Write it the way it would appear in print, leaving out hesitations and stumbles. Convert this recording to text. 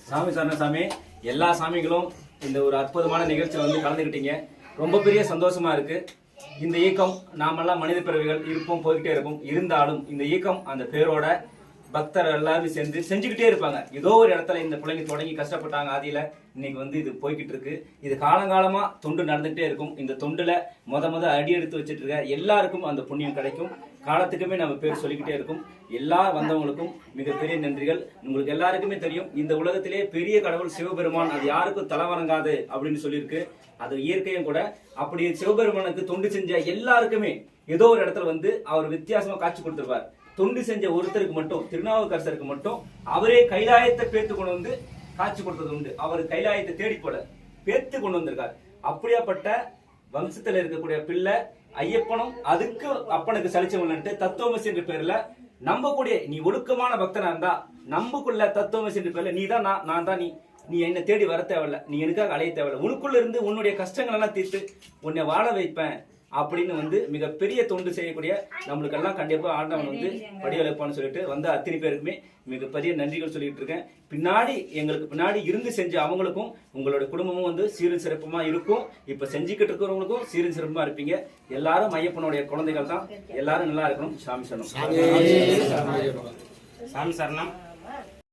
சாமி சரண சாமி, எல்லா சாமிகளும் இந்த ஒரு அற்புதமான நிகழ்ச்சியில் வந்து கலந்துக்கிட்டீங்க. ரொம்ப பெரிய சந்தோஷமா இருக்கு. இந்த இயக்கம் நாமெல்லாம் மனித பிறவிகள் இருப்போம், போய்கிட்டே இருப்போம். இருந்தாலும் இந்த இயக்கம் அந்த பேரோட பக்தர் எல்லாரும் சேர்ந்து செஞ்சுக்கிட்டே இருப்பாங்க. ஏதோ ஒரு இடத்துல இந்த பிள்ளைங்க தொடங்கி கஷ்டப்பட்டாங்க ஆதியில, இன்னைக்கு வந்து இது போய்கிட்டு இருக்கு. இது காலங்காலமா தொண்டு நடந்துகிட்டே இருக்கும். இந்த தொண்டுல முத அடி எடுத்து வச்சுட்டு இருக்க எல்லாருக்கும் அந்த புண்ணியம் கிடைக்கும். காலத்துக்குமே நம்ம பேர் சொல்லிக்கிட்டே இருக்கும். எல்லா வந்தவங்களுக்கும் மிகப்பெரிய நன்றிகள். உங்களுக்கு எல்லாருக்குமே தெரியும், இந்த உலகத்திலே பெரிய கடவுள் சிவபெருமான், அது யாருக்கும் தலை வணங்காது அப்படின்னு சொல்லியிருக்கு. அது இயற்கையும் கூட. அப்படி சிவபெருமானுக்கு தொண்டு செஞ்ச எல்லாருக்குமே ஏதோ ஒரு இடத்துல வந்து அவர் வித்தியாசமா காட்சி கொடுத்திருப்பார். தொண்டு செஞ்ச ஒருத்தருக்கு மட்டும், திருநாவுக்கரசருக்கு மட்டும் அவரே கைலாயத்தை பேத்து கொண்டு வந்து காட்சி கொடுத்தது உண்டு. அவர் கைலாயத்தை தேடி போல பேத்து கொண்டு வந்திருக்கார். அப்படியாப்பட்ட வம்சத்துல இருக்கக்கூடிய பிள்ளை ஐயப்பனும் அதுக்கு அப்பனுக்கு சலிச்சவன்ட்டு தத்துவமசி என்ற பேர்ல நம்பக்கூடிய, நீ ஒழுக்கமான பக்தனா இருந்தா நம்பக்குள்ள தத்துவமசி என்ற பேர்ல நீ தான் நான் தான் நீ என்ன தேடி வர தேவையில்ல, நீ எனக்காக அலைய தேவையில்ல, உனக்குள்ள இருந்து உன்னுடைய கஷ்டங்கள் எல்லாம் தீர்த்து உன்னை வாழ வைப்பேன் அப்படின்னு வந்து மிகப்பெரிய தொண்டு செய்யக்கூடிய நம்மளுக்கெல்லாம் கண்டிப்பா ஆண்டவன் வந்து படிவளைப்பான்னு சொல்லிட்டு வந்த அத்தனை பேருக்குமே மிகப்பெரிய நன்றிகள் சொல்லிட்டு இருக்கேன். எங்களுக்கு பின்னாடி இருந்து செஞ்ச அவங்களுக்கும் உங்களோட குடும்பமும் வந்து சீரும் சிறப்புமா இருக்கும். இப்ப செஞ்சுக்கிட்டு இருக்கிறவங்களுக்கும் சீரும் சிறப்புமா இருப்பீங்க. எல்லாரும் ஐயப்பனுடைய குழந்தைகள் தான். எல்லாரும் நல்லா இருக்கணும். சாமி சரணம். சாமி சரணம்.